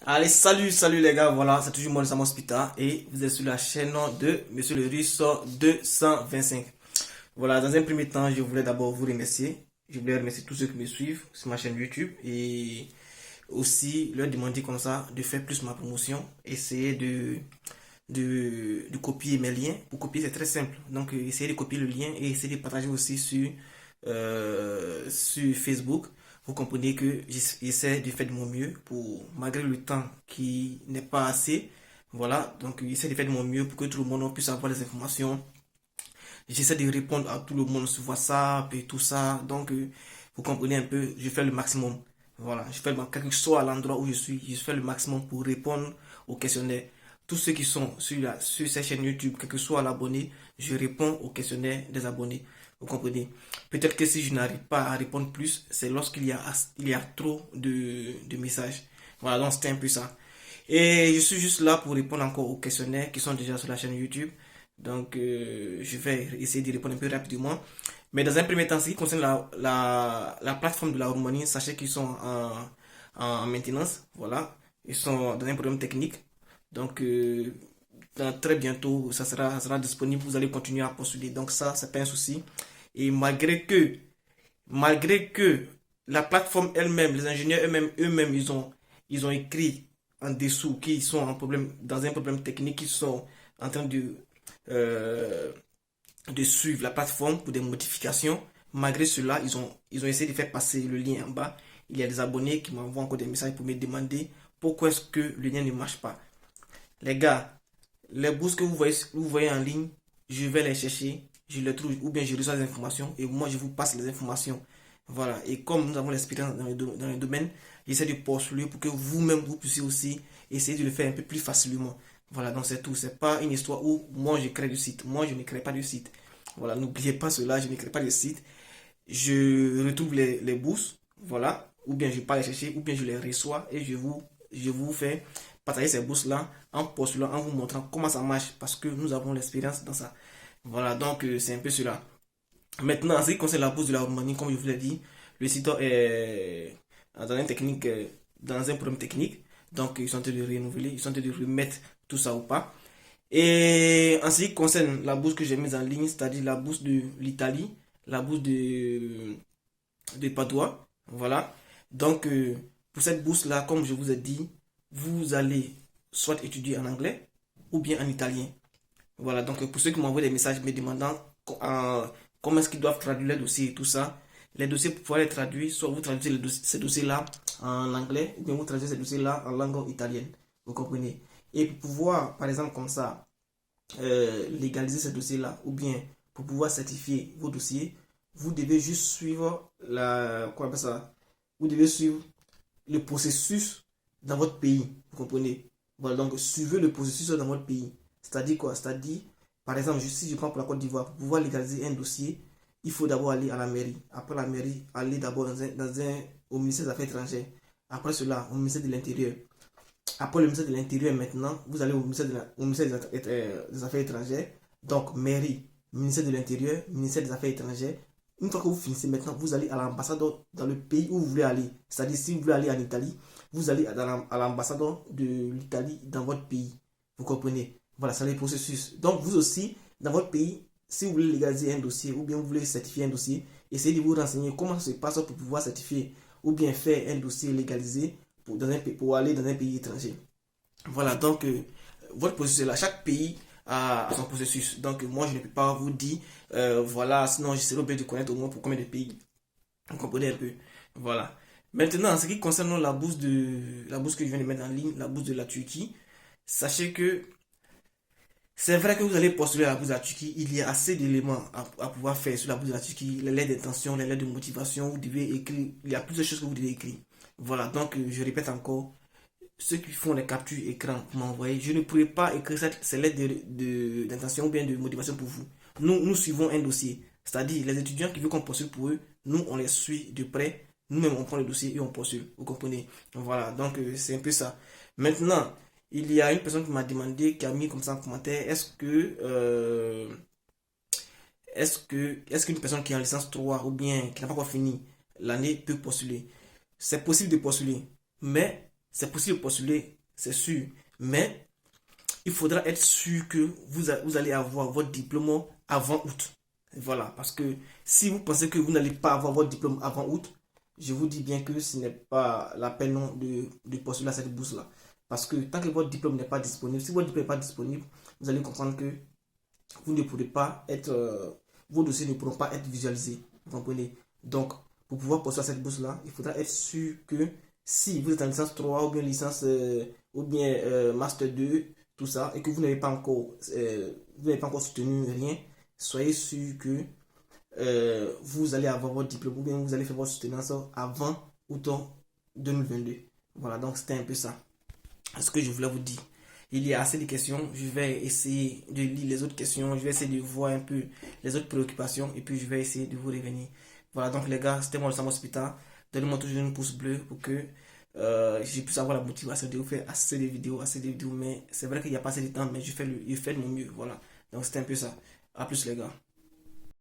Allez, salut les gars, voilà, c'est toujours moi le Samos Pita et vous êtes sur la chaîne de Monsieur le Russe 225. Voilà, dans un premier temps, je voulais d'abord vous remercier. Je voulais remercier tous ceux qui me suivent sur ma chaîne YouTube et aussi leur demander comme ça de faire plus ma promotion. Essayer de copier mes liens. Pour copier, c'est très simple. Donc, essayez de copier le lien et essayez de partager aussi sur Facebook. Vous comprenez que j'essaie de faire de mon mieux pour, malgré le temps qui n'est pas assez. Voilà, donc j'essaie de faire de mon mieux pour que tout le monde puisse avoir les informations. J'essaie de répondre à tout le monde sur WhatsApp et tout ça. Donc, vous comprenez un peu, je fais le maximum. Voilà, je fais quel que soit l'endroit où je suis, je fais le maximum pour répondre aux questionnaires. Tous ceux qui sont sur cette chaîne YouTube, quel que soit l'abonné, je réponds aux questionnaires des abonnés. Vous comprenez? Peut-être que si je n'arrive pas à répondre plus, c'est il y a trop de messages. Voilà, donc c'était un peu ça. Et je suis juste là pour répondre encore aux questionnaires qui sont déjà sur la chaîne YouTube. Donc, je vais essayer de répondre un peu rapidement. Mais dans un premier temps, ce qui concerne la plateforme de la Roumanie, sachez qu'ils sont en maintenance. Voilà. Ils sont dans un problème technique. Donc, très bientôt, ça sera disponible. Vous allez continuer à postuler. Donc, ça, c'est pas un souci. Et malgré que la plateforme elle-même, les ingénieurs eux-mêmes, ils ont écrit en dessous qu'ils sont dans un problème technique, qu'ils sont en train euh, de suivre la plateforme pour des modifications. Malgré cela, ils ont essayé de faire passer le lien en bas. Il y a des abonnés qui m'envoient encore des messages pour me demander pourquoi est-ce que le lien ne marche pas. Les gars, les bourses que vous voyez en ligne, je vais les chercher, je les trouve, ou bien je reçois des informations et moi je vous passe les informations. Voilà, et comme nous avons l'expérience dans le domaine, j'essaie de postuler pour que vous-même vous puissiez aussi essayer de le faire un peu plus facilement. Voilà, donc c'est tout. C'est pas une histoire où moi je crée du site. Moi je ne crée pas de site. Voilà, n'oubliez pas cela, je ne crée pas de site. Je retrouve les bourses, voilà, ou bien je pars les chercher, ou bien je les reçois et je vous fais partager ces bourses-là en postulant, en vous montrant comment ça marche parce que nous avons l'expérience dans ça. Voilà, donc c'est un peu cela. Maintenant, en ce qui concerne la bourse de la Roumanie, comme je vous l'ai dit, le site est dans un problème technique. Donc, ils sont en train de renouveler, ils sont en train de remettre tout ça ou pas. Et en ce qui concerne la bourse que j'ai mise en ligne, c'est-à-dire la bourse de l'Italie, la bourse de Padoua, voilà. Donc, pour cette bourse-là, comme je vous ai dit, vous allez soit étudier en anglais ou bien en italien. Voilà, donc pour ceux qui m'envoient des messages me demandant comment est-ce qu'ils doivent traduire les dossiers et tout ça, les dossiers pour pouvoir les traduire, soit vous traduisez ces dossiers-là en anglais ou bien vous traduisez ces dossiers-là en langue italienne. Vous comprenez? Et pour pouvoir, par exemple, comme ça, légaliser ces dossiers-là ou bien pour pouvoir certifier vos dossiers, vous devez juste suivre quoi on appelle ça? Vous devez suivre le processus dans votre pays. Vous comprenez? Voilà, donc suivez le processus dans votre pays. C'est-à-dire quoi? C'est-à-dire, par exemple, si je prends pour la Côte d'Ivoire, pour pouvoir légaliser un dossier, il faut d'abord aller à la mairie. Après la mairie, aller d'abord au ministère des Affaires étrangères. Après cela, au ministère de l'Intérieur. Après le ministère de l'Intérieur, maintenant, vous allez au ministère des Affaires étrangères. Donc, mairie, ministère de l'Intérieur, ministère des Affaires étrangères. Une fois que vous finissez maintenant, vous allez à l'ambassadeur dans le pays où vous voulez aller. C'est-à-dire, si vous voulez aller en Italie, vous allez à l'ambassadeur de l'Italie dans votre pays. Vous comprenez? Voilà, c'est le processus. Donc, vous aussi, dans votre pays, si vous voulez légaliser un dossier ou bien vous voulez certifier un dossier, essayez de vous renseigner comment ça se passe pour pouvoir certifier ou bien faire un dossier légalisé pour aller dans un pays étranger. Voilà, donc votre processus est là. Chaque pays a son processus. Donc moi, je ne peux pas vous dire, voilà, sinon j'essaierai bien de connaître au moins pour combien de pays. Vous comprenez un peu. Voilà. Maintenant, en ce qui concerne la bourse que je viens de mettre en ligne, la bourse de la Turquie, sachez que c'est vrai que vous allez postuler à la bourse de la Turquie. Il y a assez d'éléments à pouvoir faire sur la bourse de la Turquie. Les lettres d'intention, les lettres de motivation, vous devez écrire. Il y a plusieurs choses que vous devez écrire. Voilà, donc je répète encore, ceux qui font les captures écran pour m'envoyer, je ne pourrais pas écrire ces lettres d'intention ou bien de motivation pour vous. Nous suivons un dossier. C'est-à-dire, les étudiants qui veulent qu'on postule pour eux, nous, on les suit de près. Nous-mêmes, on prend le dossier et on postule. Vous comprenez? Voilà, donc c'est un peu ça. Maintenant, il y a une personne qui m'a demandé, qui a mis comme ça en commentaire, est-ce qu'une personne qui est en licence 3 ou bien qui n'a pas encore fini l'année peut postuler? C'est possible de postuler, mais c'est possible de postuler c'est sûr. Mais il faudra être sûr que vous allez avoir votre diplôme avant août. Voilà, parce que si vous pensez que vous n'allez pas avoir votre diplôme avant août, je vous dis bien que ce n'est pas la peine non, de postuler à cette bourse-là. Parce que tant que votre diplôme n'est pas disponible, si votre diplôme n'est pas disponible, vous allez comprendre que vous ne pourrez pas être, vos dossiers ne pourront pas être visualisés. Vous comprenez? Donc, pour pouvoir postuler à cette bourse-là, il faudra être sûr que si vous êtes en licence 3 ou bien licence ou bien master 2 tout ça, et que vous n'avez pas encore soutenu rien, soyez sûr que vous allez avoir votre diplôme ou bien vous allez faire votre soutenance avant août 2022. Voilà, donc c'était un peu ça ce que je voulais vous dire. Il y a assez de questions, je vais essayer de lire les autres questions, je vais essayer de voir un peu les autres préoccupations et puis je vais essayer de vous revenir. Voilà, donc les gars, c'était moi le Sam Hospital. Donnez-moi toujours un pouce bleu pour que je puisse avoir la motivation de vous faire assez de vidéos, mais c'est vrai qu'il n'y a pas assez de temps, mais je fais de mon mieux. Voilà, donc c'était un peu ça. À plus les gars.